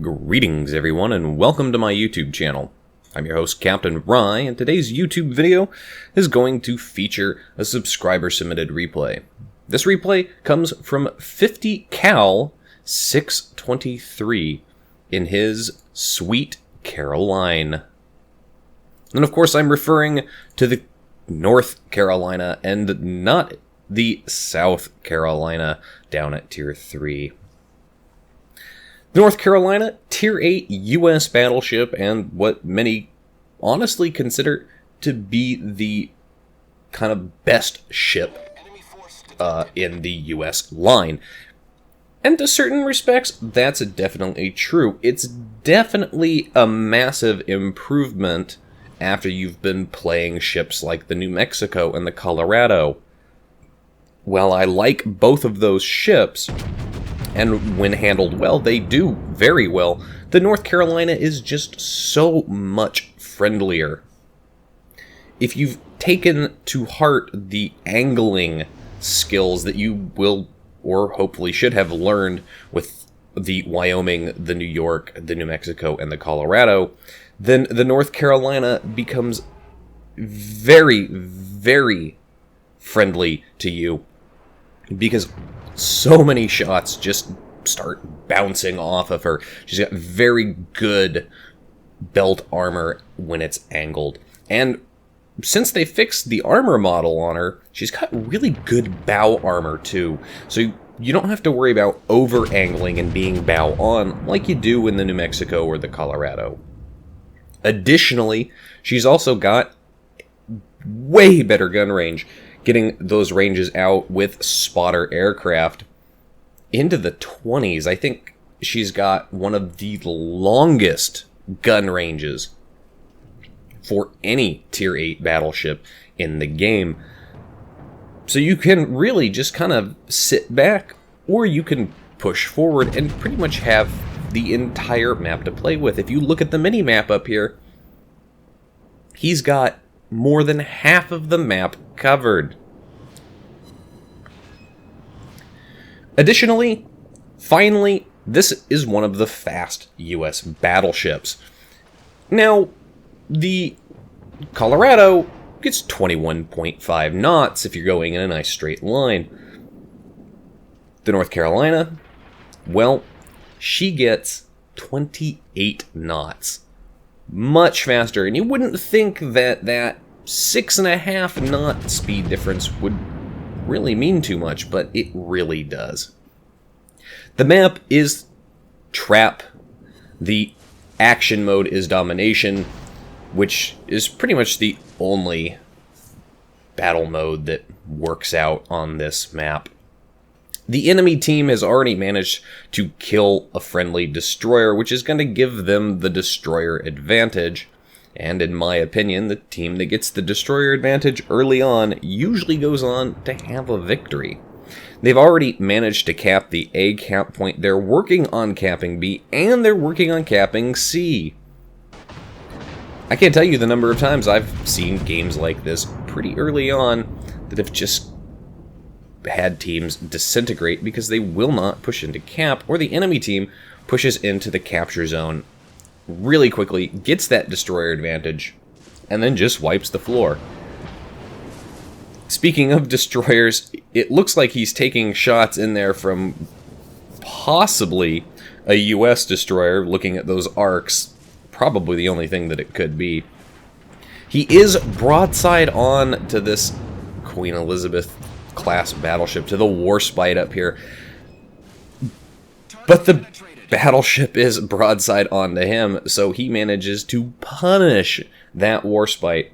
Greetings everyone and welcome to my YouTube channel. I'm your host Captain Rye, and today's YouTube video is going to feature a subscriber submitted replay. This replay comes from 50 Cal 623 in his Sweet Caroline. And of course I'm referring to the North Carolina and not the South Carolina down at Tier 3. North Carolina, Tier 8 U.S. battleship, and what many honestly consider to be the kind of best ship in the U.S. line. And to certain respects, that's definitely true. It's definitely a massive improvement after you've been playing ships like the New Mexico and the Colorado. While I like both of those ships, and when handled well, they do very well, the North Carolina is just so much friendlier. If you've taken to heart the angling skills that you will, or hopefully should have learned with the Wyoming, the New York, the New Mexico, and the Colorado, then the North Carolina becomes very, very friendly to you, because so many shots just start bouncing off of her. She's got very good belt armor when it's angled. And since they fixed the armor model on her, she's got really good bow armor too. So you don't have to worry about over-angling and being bow on like you do in the New Mexico or the Colorado. Additionally, she's also got way better gun range, getting those ranges out with spotter aircraft into the 20s. I think she's got one of the longest gun ranges for any Tier 8 battleship in the game. So you can really just kind of sit back, or you can push forward and pretty much have the entire map to play with. If you look at the mini-map up here, he's got more than half of the map covered. Additionally, finally, this is one of the fast U.S. battleships. Now, the Colorado gets 21.5 knots if you're going in a nice straight line. The North Carolina, well, she gets 28 knots. Much faster, and you wouldn't think that that 6.5 knot speed difference would really mean too much, but it really does. The map is Trap. The action mode is Domination, which is pretty much the only battle mode that works out on this map. The enemy team has already managed to kill a friendly destroyer, which is going to give them the destroyer advantage. And in my opinion, the team that gets the destroyer advantage early on usually goes on to have a victory. They've already managed to cap the A cap point, they're working on capping B, and they're working on capping C. I can't tell you the number of times I've seen games like this pretty early on that have just had teams disintegrate because they will not push into cap, or the enemy team pushes into the capture zone really quickly, gets that destroyer advantage, and then just wipes the floor. Speaking of destroyers, it looks like he's taking shots in there from possibly a US destroyer, looking at those arcs. Probably the only thing that it could be. He is broadside on to this Queen Elizabeth class battleship, to the Warspite up here. But the battleship is broadside onto him, so he manages to punish that Warspite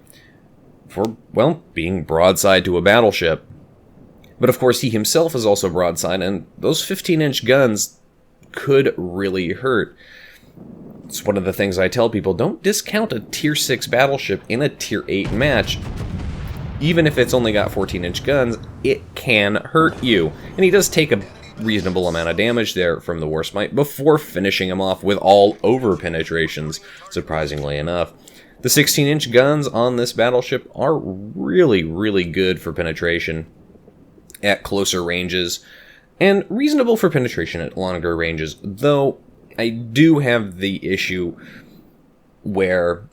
for, well, being broadside to a battleship. But of course he himself is also broadside, and those 15-inch guns could really hurt. It's one of the things I tell people, don't discount a Tier 6 battleship in a Tier 8 match. Even if it's only got 14-inch guns, it can hurt you. And he does take a reasonable amount of damage there from the Warspite before finishing him off with all over penetrations, surprisingly enough. The 16-inch guns on this battleship are really, really good for penetration at closer ranges, and reasonable for penetration at longer ranges, though I do have the issue where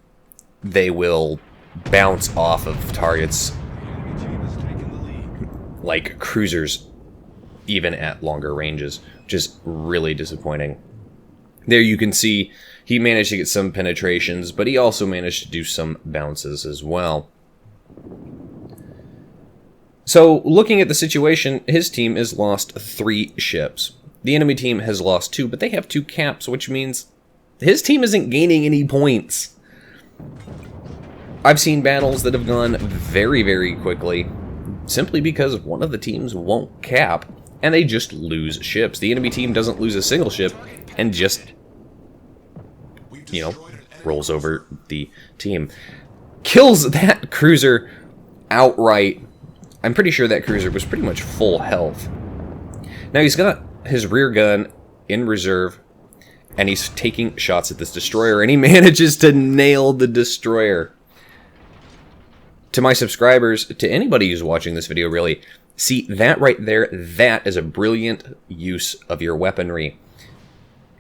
they will bounce off of targets like cruisers, even at longer ranges, which is really disappointing. There you can see he managed to get some penetrations, but he also managed to do some bounces as well. So, looking at the situation, his team has lost 3 ships. The enemy team has lost 2, but they have 2 caps, which means his team isn't gaining any points. I've seen battles that have gone very, very quickly, simply because one of the teams won't cap, and they just lose ships. The enemy team doesn't lose a single ship, and just, you know, rolls over the team. Kills that cruiser outright. I'm pretty sure that cruiser was pretty much full health. Now he's got his rear gun in reserve, and he's taking shots at this destroyer, and he manages to nail the destroyer. To my subscribers, to anybody who's watching this video really, see that right there, that is a brilliant use of your weaponry.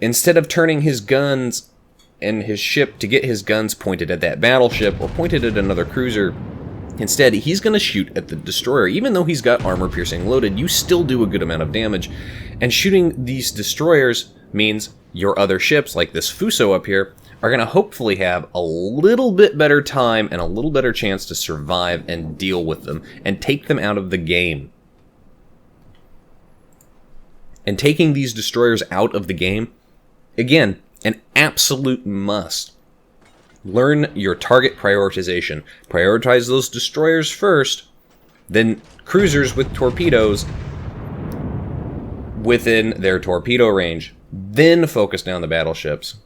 Instead of turning his guns and his ship to get his guns pointed at that battleship or pointed at another cruiser, instead he's going to shoot at the destroyer. Even though he's got armor piercing loaded, you still do a good amount of damage. And shooting these destroyers means your other ships, like this Fuso up here, are going to hopefully have a little bit better time and a little better chance to survive and deal with them and take them out of the game. And taking these destroyers out of the game, again, an absolute must. Learn your target prioritization. Prioritize those destroyers first, then cruisers with torpedoes within their torpedo range, then focus down the battleships.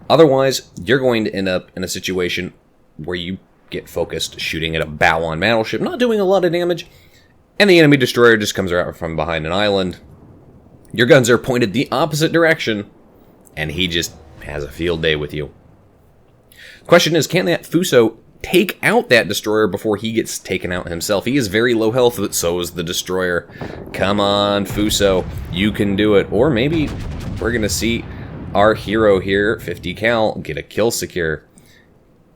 Otherwise, you're going to end up in a situation where you get focused shooting at a bow-on battleship, not doing a lot of damage, and the enemy destroyer just comes out from behind an island. Your guns are pointed the opposite direction, and he just has a field day with you. Question is, can that Fuso take out that destroyer before he gets taken out himself? He is very low health, but so is the destroyer. Come on, Fuso, you can do it. Or maybe we're going to see our hero here, 50 cal, get a kill secure.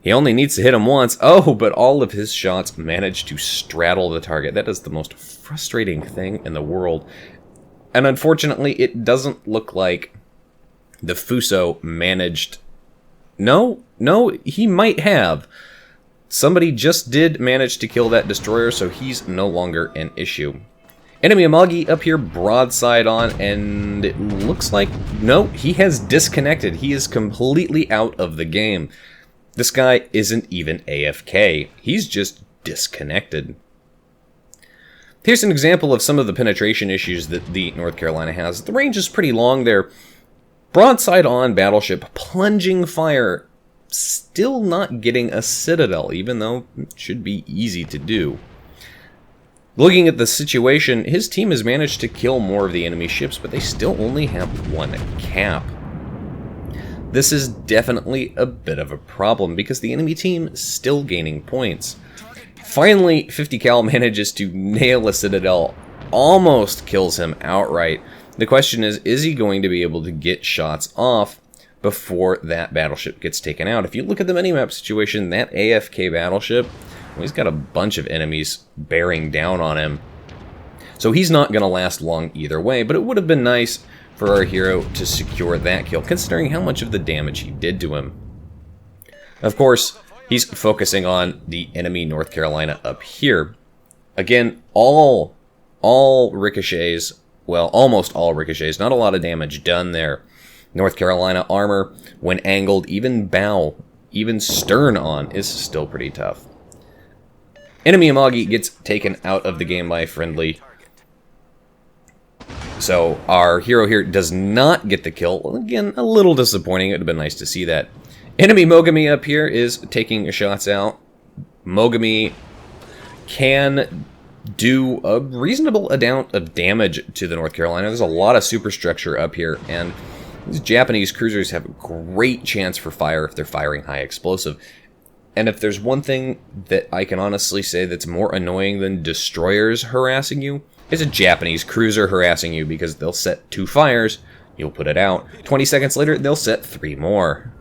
He only needs to hit him once. Oh, but all of his shots manage to straddle the target. That is the most frustrating thing in the world. And unfortunately, it doesn't look like the Fuso managed... No, he might have. Somebody just did manage to kill that destroyer, so he's no longer an issue. Enemy Amagi up here, broadside on, and it looks like... No, he has disconnected. He is completely out of the game. This guy isn't even AFK. He's just disconnected. Here's an example of some of the penetration issues that the North Carolina has. The range is pretty long there. Broadside on battleship, plunging fire, still not getting a citadel, even though it should be easy to do. Looking at the situation, his team has managed to kill more of the enemy ships, but they still only have 1 cap. This is definitely a bit of a problem, because the enemy team is still gaining points. Finally, 50 cal manages to nail a citadel, almost kills him outright. The question is he going to be able to get shots off before that battleship gets taken out? If you look at the minimap situation, that AFK battleship, well, he's got a bunch of enemies bearing down on him. So he's not going to last long either way, but it would have been nice for our hero to secure that kill, considering how much of the damage he did to him. Of course, he's focusing on the enemy North Carolina up here. Again, all ricochets, well, almost all ricochets, not a lot of damage done there. North Carolina armor, when angled, even bow, even stern on, is still pretty tough. Enemy Amagi gets taken out of the game by a friendly. So our hero here does not get the kill. Well, again, a little disappointing. It would have been nice to see that. Enemy Mogami up here is taking shots out. Mogami can do a reasonable amount of damage to the North Carolina. There's a lot of superstructure up here, and these Japanese cruisers have a great chance for fire if they're firing high explosive. And if there's one thing that I can honestly say that's more annoying than destroyers harassing you, it's a Japanese cruiser harassing you, because they'll set 2 fires, You'll put it out. 20 seconds later, they'll set 3 more.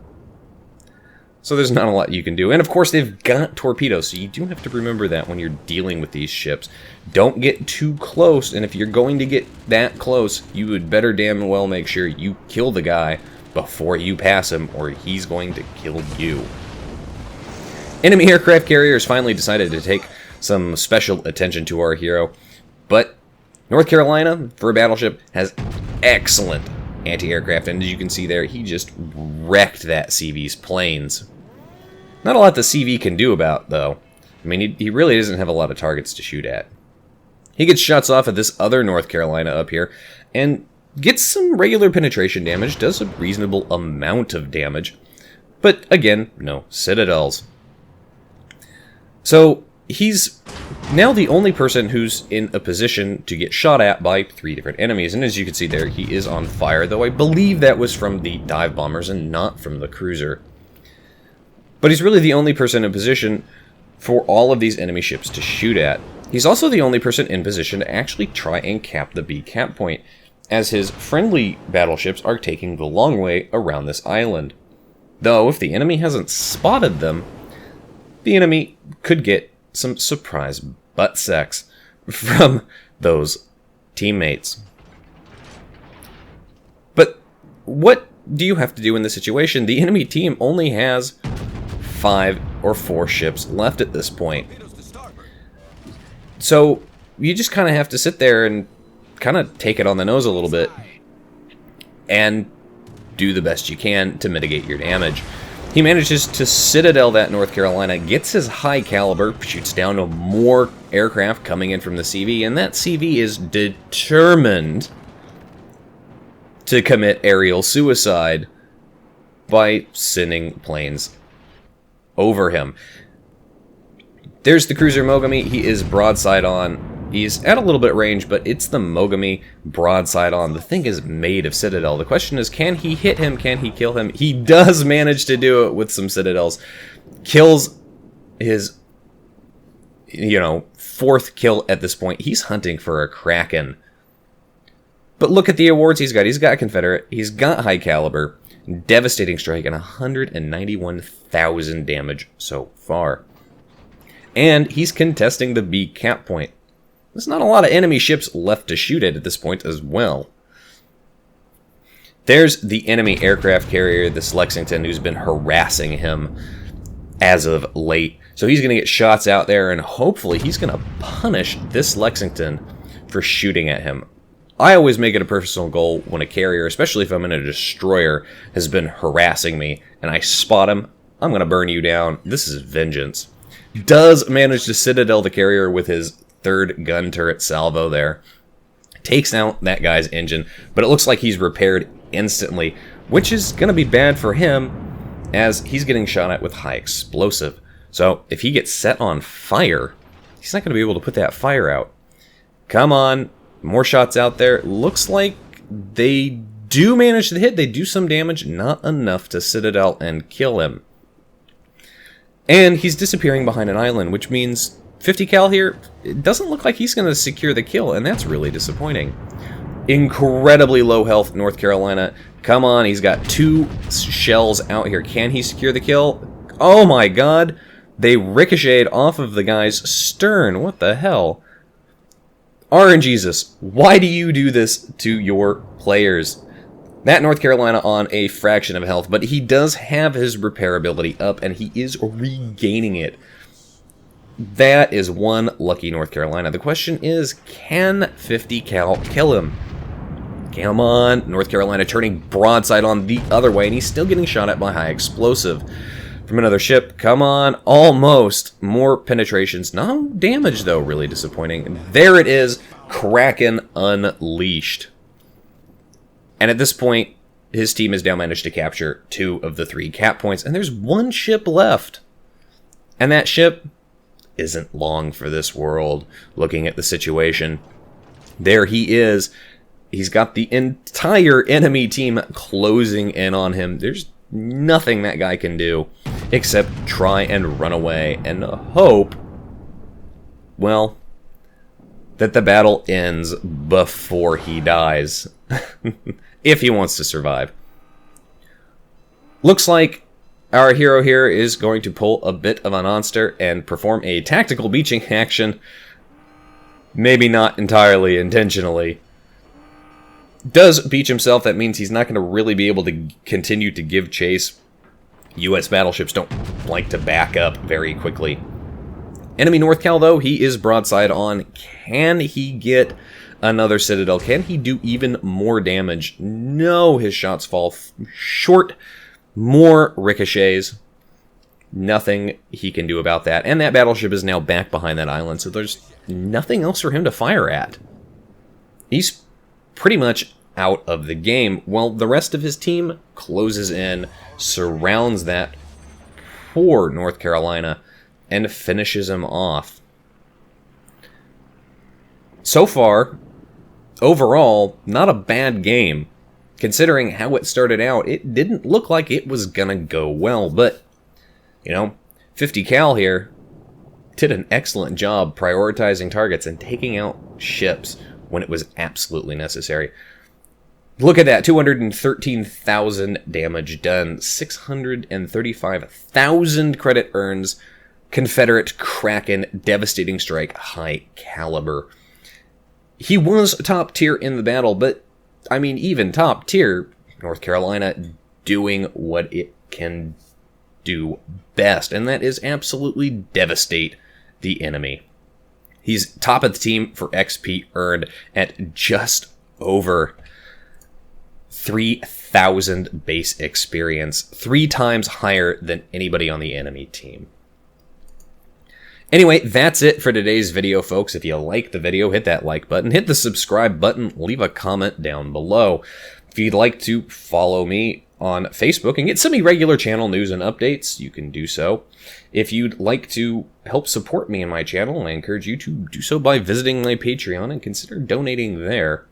So there's not a lot you can do. And of course, they've got torpedoes, so you do have to remember that when you're dealing with these ships. Don't get too close, and if you're going to get that close, you would better damn well make sure you kill the guy before you pass him, or he's going to kill you. Enemy aircraft carriers finally decided to take some special attention to our hero, but North Carolina, for a battleship, has excellent anti-aircraft, and as you can see there, he just wrecked that CV's planes. Not a lot the CV can do about, though. I mean, he really doesn't have a lot of targets to shoot at. He gets shots off at this other North Carolina up here, and gets some regular penetration damage, does a reasonable amount of damage, but again, no citadels. So, he's now the only person who's in a position to get shot at by 3 different enemies, and as you can see there, he is on fire, though I believe that was from the dive bombers and not from the cruiser. But he's really the only person in position for all of these enemy ships to shoot at. He's also the only person in position to actually try and cap the B cap point, as his friendly battleships are taking the long way around this island. Though, if the enemy hasn't spotted them, the enemy could get some surprise butt sex from those teammates. But what do you have to do in this situation? The enemy team only has 5 or 4 ships left at this point. So you just kind of have to sit there and kind of take it on the nose a little bit and do the best you can to mitigate your damage. He manages to citadel that North Carolina, gets his high caliber, shoots down to more aircraft coming in from the CV, and that CV is determined to commit aerial suicide by sending planes over him. There's the cruiser Mogami. He is broadside on. He's at a little bit range, but it's the Mogami broadside on. The thing is made of citadel. The question is, can he hit him? Can he kill him? He does manage to do it with some citadels. Kills his, 4th kill at this point. He's hunting for a Kraken. But look at the awards he's got. He's got Confederate. He's got high caliber. Devastating strike and 191,000 damage so far. And he's contesting the B cap point. There's not a lot of enemy ships left to shoot at this point as well. There's the enemy aircraft carrier, this Lexington, who's been harassing him as of late. So he's going to get shots out there, and hopefully he's going to punish this Lexington for shooting at him. I always make it a personal goal when a carrier, especially if I'm in a destroyer, has been harassing me, and I spot him, I'm going to burn you down. This is vengeance. Does manage to citadel the carrier with his 3rd gun turret salvo there. Takes out that guy's engine, but it looks like he's repaired instantly, which is going to be bad for him as he's getting shot at with high explosive. So if he gets set on fire, he's not going to be able to put that fire out. Come on, more shots out there. Looks like they do manage to hit. They do some damage, not enough to citadel and kill him. And he's disappearing behind an island, which means 50 cal here, it doesn't look like he's going to secure the kill, and that's really disappointing. Incredibly low health, North Carolina. Come on, he's got 2 shells out here. Can he secure the kill? Oh my god! They ricocheted off of the guy's stern. What the hell? RNGesus, why do you do this to your players? That North Carolina on a fraction of health, but he does have his repairability up, and he is regaining it. That is one lucky North Carolina. The question is, can 50 cal kill him? Come on, North Carolina turning broadside on the other way, and he's still getting shot at by high explosive from another ship. Come on, almost. More penetrations. No damage, though, really disappointing. There it is, Kraken unleashed. And at this point, his team has now managed to capture 2 of the 3 cap points, and there's 1 ship left. And that ship isn't long for this world, looking at the situation. There he is. He's got the entire enemy team closing in on him. There's nothing that guy can do except try and run away and hope, well, that the battle ends before he dies. if he wants to survive. Looks like our hero here is going to pull a bit of a monster and perform a tactical beaching action. Maybe not entirely intentionally. Does beach himself, that means he's not going to really be able to continue to give chase. US battleships don't like to back up very quickly. Enemy North Cal, though, he is broadside on. Can he get another Citadel? Can he do even more damage? No, his shots fall short. More ricochets. Nothing he can do about that. And that battleship is now back behind that island, so there's nothing else for him to fire at. He's pretty much out of the game. Well, the rest of his team closes in, surrounds that poor North Carolina, and finishes him off. So far, overall, not a bad game. Considering how it started out, it didn't look like it was gonna go well, but, you know, 50 cal here did an excellent job prioritizing targets and taking out ships when it was absolutely necessary. Look at that, 213,000 damage done, 635,000 credit earns, Confederate Kraken, devastating strike, high caliber. He was top tier in the battle, but, I mean, even top tier, North Carolina doing what it can do best, and that is absolutely devastate the enemy. He's top of the team for XP earned at just over 3,000 base experience, 3 times higher than anybody on the enemy team. Anyway, that's it for today's video, folks. If you like the video, hit that like button, hit the subscribe button, leave a comment down below. If you'd like to follow me on Facebook and get some irregular channel news and updates, you can do so. If you'd like to help support me and my channel, I encourage you to do so by visiting my Patreon and consider donating there.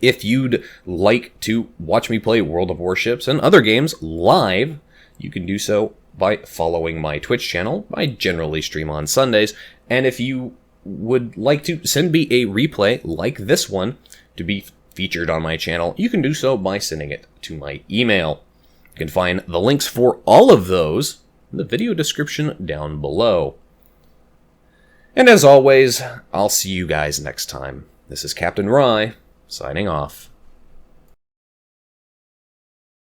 If you'd like to watch me play World of Warships and other games live, you can do so by following my Twitch channel. I generally stream on Sundays, and if you would like to send me a replay like this one to be featured on my channel, you can do so by sending it to my email. You can find the links for all of those in the video description down below. And as always, I'll see you guys next time. This is Captain Rye, signing off.